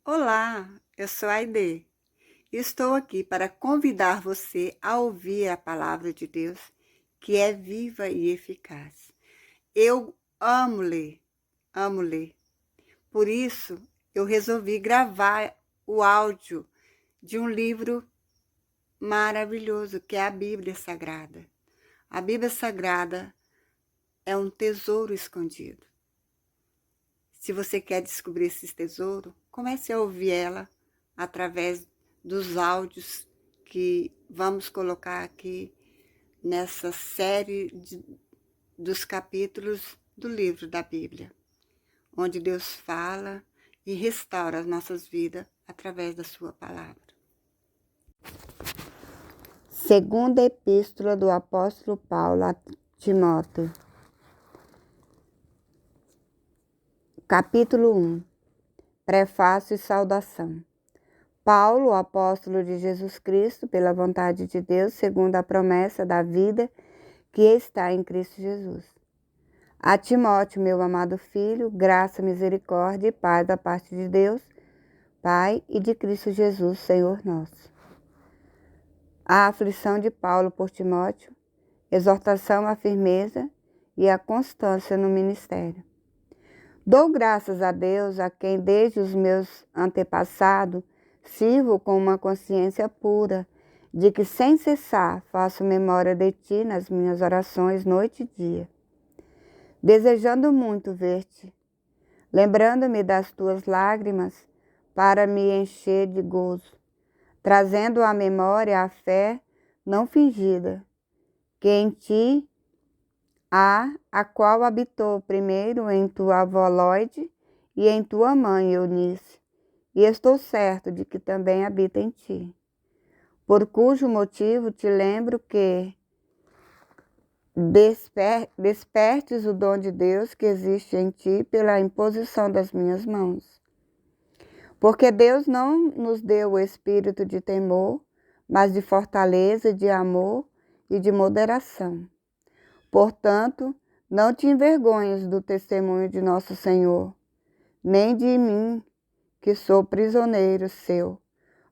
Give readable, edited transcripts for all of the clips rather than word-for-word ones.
Olá, eu sou a Aide. Estou aqui para convidar você a ouvir a palavra de Deus, que é viva e eficaz. Eu amo ler, amo ler. Por isso, eu resolvi gravar o áudio de um livro maravilhoso, que é a Bíblia Sagrada. A Bíblia Sagrada é um tesouro escondido. Se você quer descobrir esse tesouro, comece a ouvir ela através dos áudios que vamos colocar aqui nessa série dos capítulos do livro da Bíblia, onde Deus fala e restaura as nossas vidas através da sua palavra. Segunda Epístola do Apóstolo Paulo a Timóteo. Capítulo 1. Prefácio e saudação. Paulo, apóstolo de Jesus Cristo, pela vontade de Deus, segundo a promessa da vida que está em Cristo Jesus. A Timóteo, meu amado filho, graça, misericórdia e paz da parte de Deus, Pai, e de Cristo Jesus, Senhor nosso. A aflição de Paulo por Timóteo, exortação à firmeza e à constância no ministério. Dou graças a Deus, a quem desde os meus antepassados sirvo com uma consciência pura, de que sem cessar faço memória de ti nas minhas orações noite e dia, desejando muito ver-te, lembrando-me das tuas lágrimas para me encher de gozo, trazendo à memória a fé não fingida, que em ti há, a qual habitou primeiro em tua avó Lóide e em tua mãe Eunice, e estou certo de que também habita em ti. Por cujo motivo te lembro que despertes o dom de Deus que existe em ti pela imposição das minhas mãos. Porque Deus não nos deu o espírito de temor, mas de fortaleza, de amor e de moderação. Portanto, não te envergonhes do testemunho de nosso Senhor, nem de mim, que sou prisioneiro seu.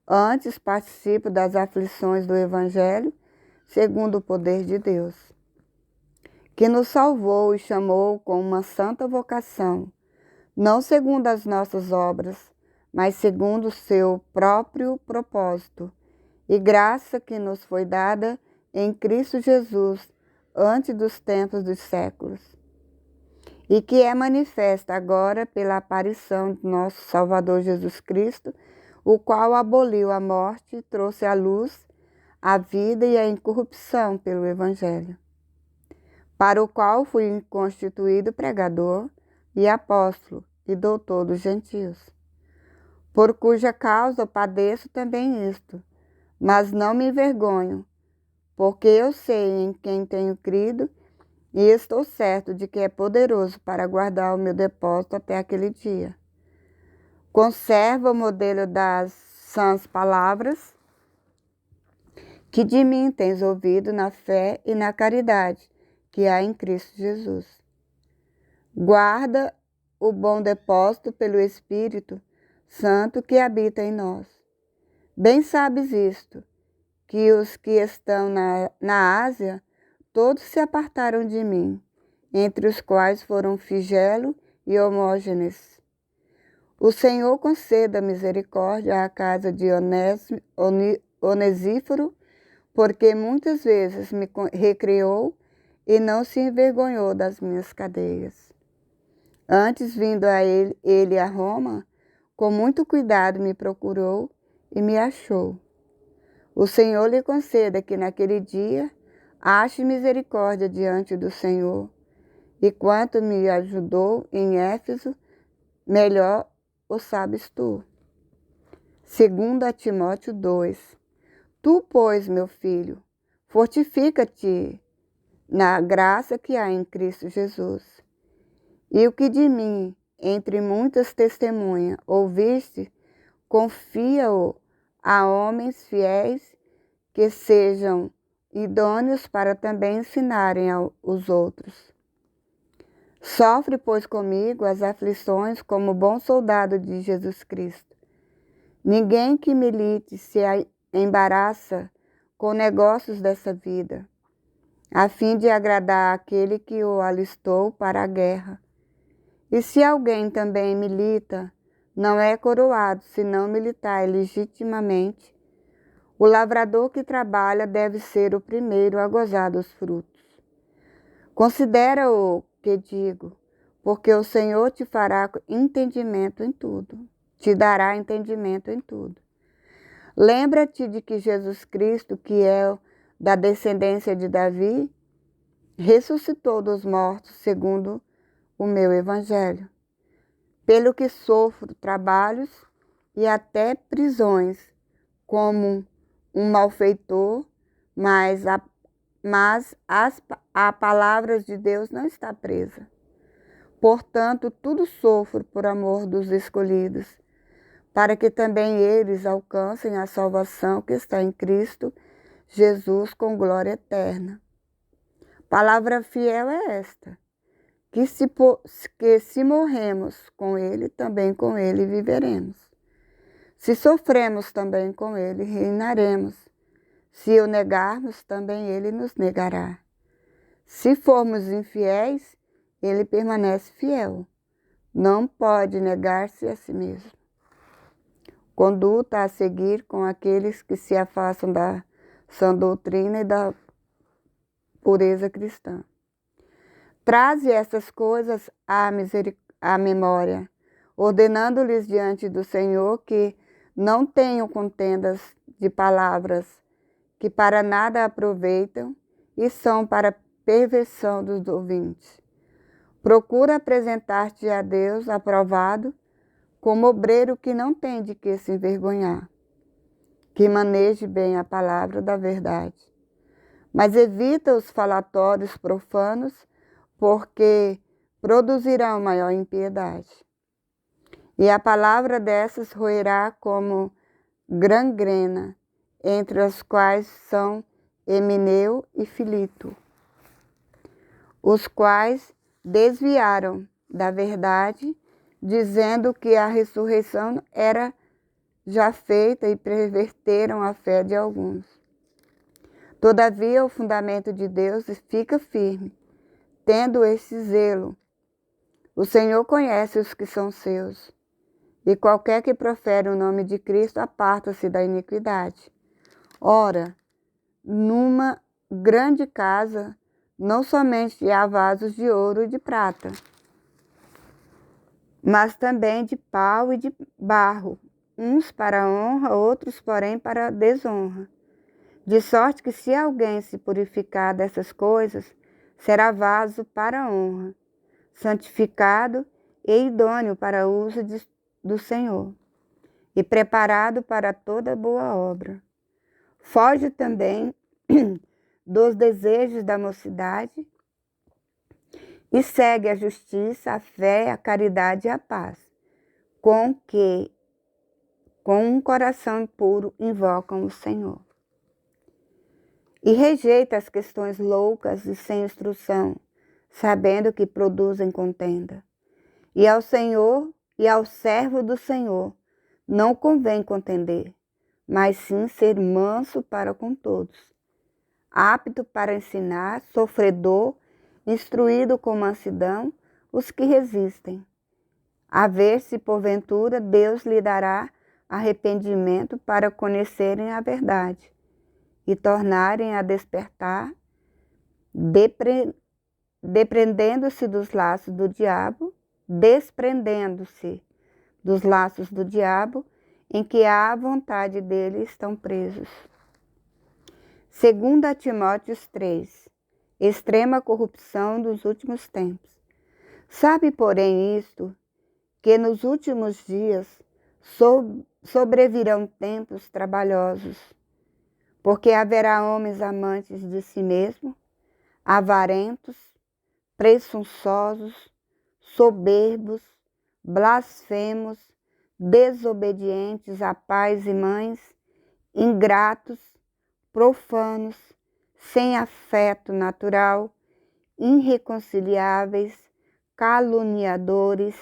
Antes participo das aflições do Evangelho, segundo o poder de Deus, que nos salvou e chamou com uma santa vocação, não segundo as nossas obras, mas segundo o seu próprio propósito, e graça que nos foi dada em Cristo Jesus, antes dos tempos dos séculos, e que é manifesta agora pela aparição de nosso Salvador Jesus Cristo, o qual aboliu a morte e trouxe à luz a vida e a incorrupção pelo Evangelho, para o qual fui constituído pregador e apóstolo e doutor dos gentios, por cuja causa padeço também isto, mas não me envergonho, porque eu sei em quem tenho crido e estou certo de que é poderoso para guardar o meu depósito até aquele dia. Conserva o modelo das sãs palavras que de mim tens ouvido na fé e na caridade que há em Cristo Jesus. Guarda o bom depósito pelo Espírito Santo que habita em nós. Bem sabes isto, que os que estão na Ásia, todos se apartaram de mim, entre os quais foram Figelo e Hermógenes. O Senhor conceda misericórdia à casa de Onesíforo, porque muitas vezes me recriou e não se envergonhou das minhas cadeias. Antes, vindo a ele a Roma, com muito cuidado me procurou e me achou. O Senhor lhe conceda que naquele dia ache misericórdia diante do Senhor, e quanto me ajudou em Éfeso, melhor o sabes tu. 2 Timóteo 2. Tu, pois, meu filho, fortifica-te na graça que há em Cristo Jesus. E o que de mim, entre muitas testemunhas, ouviste, confia-o a homens fiéis que sejam idôneos para também ensinarem aos outros. Sofre, pois, comigo as aflições como bom soldado de Jesus Cristo. Ninguém que milite se embaraça com negócios dessa vida, a fim de agradar aquele que o alistou para a guerra. E se alguém também milita, não é coroado, se não militar legitimamente. O lavrador que trabalha deve ser o primeiro a gozar dos frutos. Considera o que digo, porque o Senhor te fará entendimento em tudo, te dará entendimento em tudo. Lembra-te de que Jesus Cristo, que é da descendência de Davi, ressuscitou dos mortos segundo o meu evangelho, pelo que sofro trabalhos e até prisões, como um malfeitor, mas a palavra de Deus não está presa. Portanto, tudo sofro por amor dos escolhidos, para que também eles alcancem a salvação que está em Cristo Jesus com glória eterna. Palavra fiel é esta, que se morremos com Ele, também com Ele viveremos. Se sofremos, também com Ele reinaremos. Se o negarmos, também Ele nos negará. Se formos infiéis, Ele permanece fiel. Não pode negar-se a si mesmo. Conduta a seguir com aqueles que se afastam da sã doutrina e da pureza cristã. Traze essas coisas à memória, ordenando-lhes diante do Senhor que não tenham contendas de palavras que para nada aproveitam e são para perversão dos ouvintes. Procura apresentar-te a Deus aprovado, como obreiro que não tem de que se envergonhar, que maneje bem a palavra da verdade. Mas evita os falatórios profanos, porque produzirão maior impiedade. E a palavra dessas roerá como gangrena, entre as quais são Emineu e Filito, os quais desviaram da verdade, dizendo que a ressurreição era já feita e perverteram a fé de alguns. Todavia, o fundamento de Deus fica firme, tendo esse zelo. O Senhor conhece os que são seus, e qualquer que profere o nome de Cristo aparta-se da iniquidade. Ora, numa grande casa, não somente há vasos de ouro e de prata, mas também de pau e de barro, uns para honra, outros, porém, para desonra. De sorte que se alguém se purificar dessas coisas, será vaso para honra, santificado e idôneo para o uso do Senhor, e preparado para toda boa obra. Foge também dos desejos da mocidade e segue a justiça, a fé, a caridade e a paz, com um coração puro invocam o Senhor. E rejeita as questões loucas e sem instrução, sabendo que produzem contenda. E ao Senhor e ao servo do Senhor não convém contender, mas sim ser manso para com todos, apto para ensinar, sofredor, instruído com mansidão os que resistem. A ver se porventura Deus lhe dará arrependimento para conhecerem a verdade e tornarem a despertar, desprendendo-se dos laços do diabo, em que à vontade dele estão presos. 2 Timóteo 3. Extrema corrupção dos últimos tempos. Sabe, porém, isto, que nos últimos dias sobrevirão tempos trabalhosos, porque haverá homens amantes de si mesmo, avarentos, presunçosos, soberbos, blasfemos, desobedientes a pais e mães, ingratos, profanos, sem afeto natural, irreconciliáveis, caluniadores,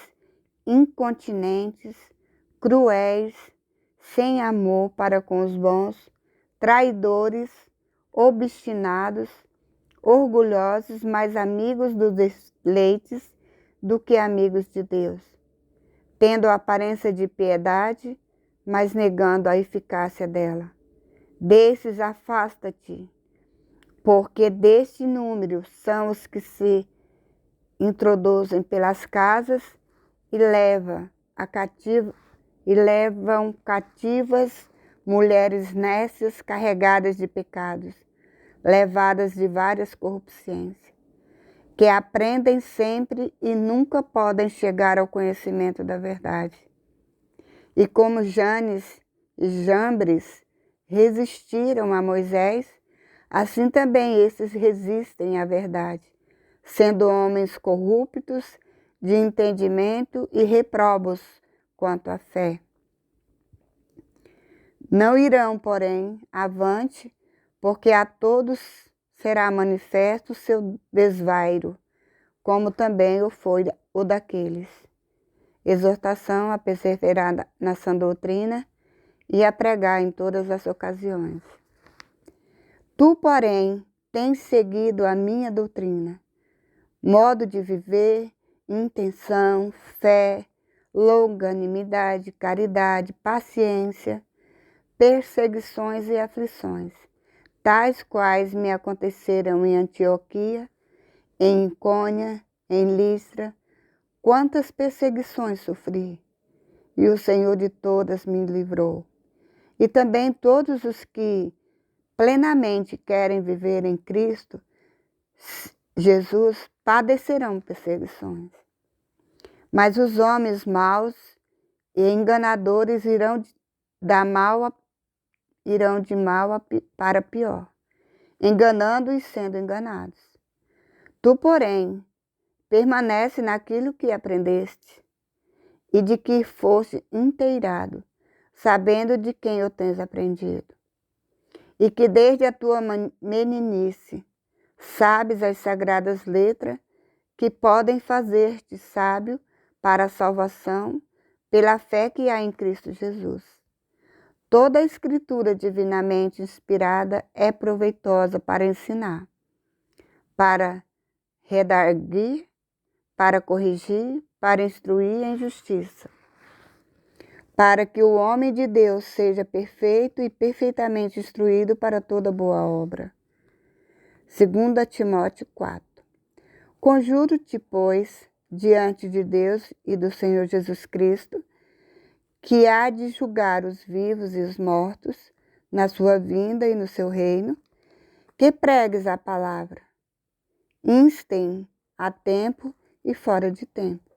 incontinentes, cruéis, sem amor para com os bons, traidores, obstinados, orgulhosos, mais amigos dos deleites do que amigos de Deus, tendo a aparência de piedade, mas negando a eficácia dela. Desses afasta-te, porque deste número são os que se introduzem pelas casas e levam cativas mulheres nécias carregadas de pecados, levadas de várias corrupções, que aprendem sempre e nunca podem chegar ao conhecimento da verdade. E como Janes e Jambres resistiram a Moisés, assim também esses resistem à verdade, sendo homens corruptos de entendimento e reprobos quanto à fé. Não irão, porém, avante, porque a todos será manifesto o seu desvairo, como também o foi o daqueles. Exortação a perseverar na sã doutrina e a pregar em todas as ocasiões. Tu, porém, tens seguido a minha doutrina, modo de viver, intenção, fé, longanimidade, caridade, paciência, perseguições e aflições, tais quais me aconteceram em Antioquia, em Icônia, em Listra. Quantas perseguições sofri, e o Senhor de todas me livrou. E também todos os que plenamente querem viver em Cristo Jesus padecerão perseguições. Mas os homens maus e enganadores irão de mal para pior, enganando e sendo enganados. Tu, porém, permanece naquilo que aprendeste e de que foste inteirado, sabendo de quem o tens aprendido, e que desde a tua meninice sabes as sagradas letras que podem fazer-te sábio para a salvação pela fé que há em Cristo Jesus. Toda a escritura divinamente inspirada é proveitosa para ensinar, para redarguir, para corrigir, para instruir em justiça, para que o homem de Deus seja perfeito e perfeitamente instruído para toda boa obra. 2 Timóteo 4. Conjuro-te, pois, diante de Deus e do Senhor Jesus Cristo, que há de julgar os vivos e os mortos na sua vinda e no seu reino, que pregues a palavra, instem a tempo e fora de tempo.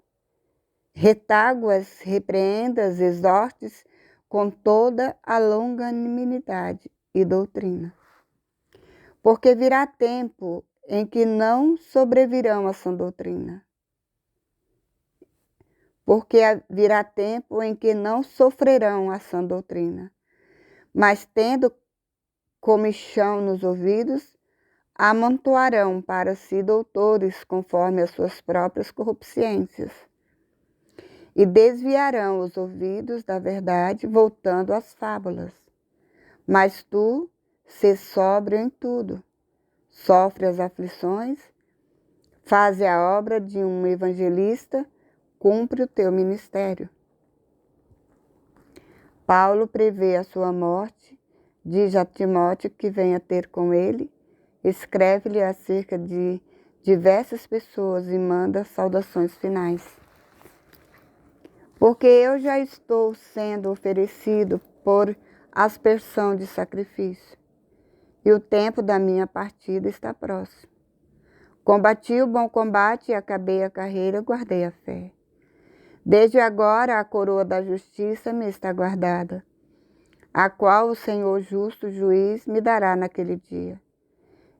Retáguas, repreendas, exortes com toda a longanimidade e doutrina. Porque virá tempo em que não sobrevirão a sã doutrina. Porque virá tempo em que não sofrerão a sã doutrina, mas tendo comichão nos ouvidos, amontoarão para si doutores conforme as suas próprias corrupciências. E desviarão os ouvidos da verdade, voltando às fábulas. Mas tu, sê sóbrio em tudo, sofre as aflições, faze a obra de um evangelista, cumpre o teu ministério. Paulo prevê a sua morte, diz a Timóteo que venha ter com ele, escreve-lhe acerca de diversas pessoas e manda saudações finais. Porque eu já estou sendo oferecido por aspersão de sacrifício, e o tempo da minha partida está próximo. Combati o bom combate, acabei a carreira, guardei a fé. Desde agora a coroa da justiça me está guardada, a qual o Senhor justo juiz me dará naquele dia.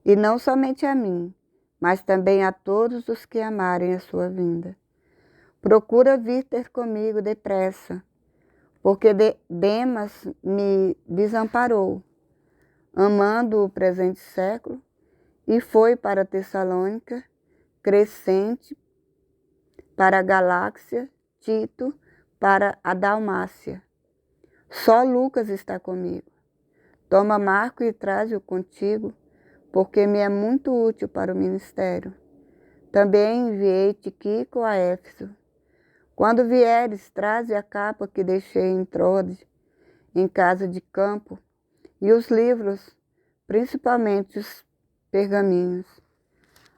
E não somente a mim, mas também a todos os que amarem a sua vinda. Procura vir ter comigo depressa, porque Demas me desamparou, amando o presente século, e foi para Tessalônica, Crescente para a Galácia, Tito para a Dalmácia. Só Lucas está comigo. Toma Marco e traze-o contigo, porque me é muito útil para o ministério. Também enviei Tíquico a Éfeso. Quando vieres, traze a capa que deixei em Troade, em casa de campo, e os livros, principalmente os pergaminhos.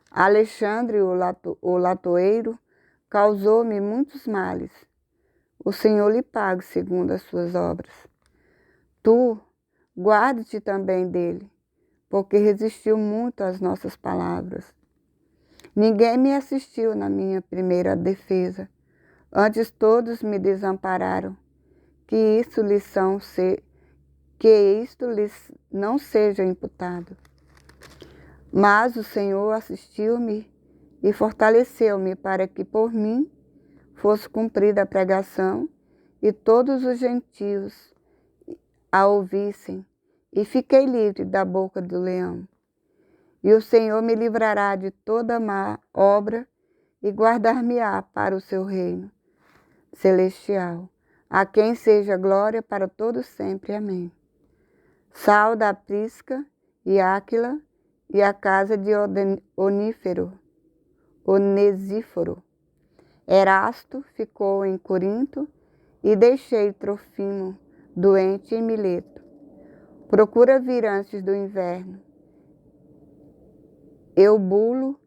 Alexandre, o latoeiro, causou-me muitos males. O Senhor lhe pague segundo as suas obras. Tu, guarde-te também dele, porque resistiu muito às nossas palavras. Ninguém me assistiu na minha primeira defesa. Antes todos me desampararam. Que isto lhes não seja imputado. Mas o Senhor assistiu-me e fortaleceu-me para que por mim fosse cumprida a pregação e todos os gentios a ouvissem, e fiquei livre da boca do leão. E o Senhor me livrará de toda má obra e guardar-me-á para o seu reino celestial, a quem seja glória para todos sempre. Amém. Sauda a Prisca e Áquila e a casa de Onesíforo. Erasto ficou em Corinto e deixei Trofimo doente em Mileto. Procura vir antes do inverno. Eubulo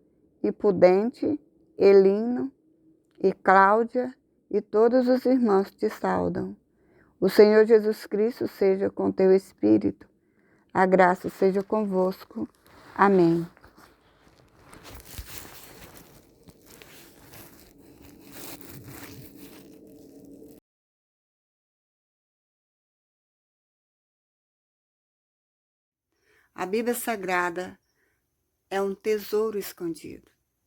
e Pudente, Elino e Cláudia e todos os irmãos te saudam. O Senhor Jesus Cristo seja com teu espírito. A graça seja convosco. Amém. A Bíblia Sagrada é um tesouro escondido.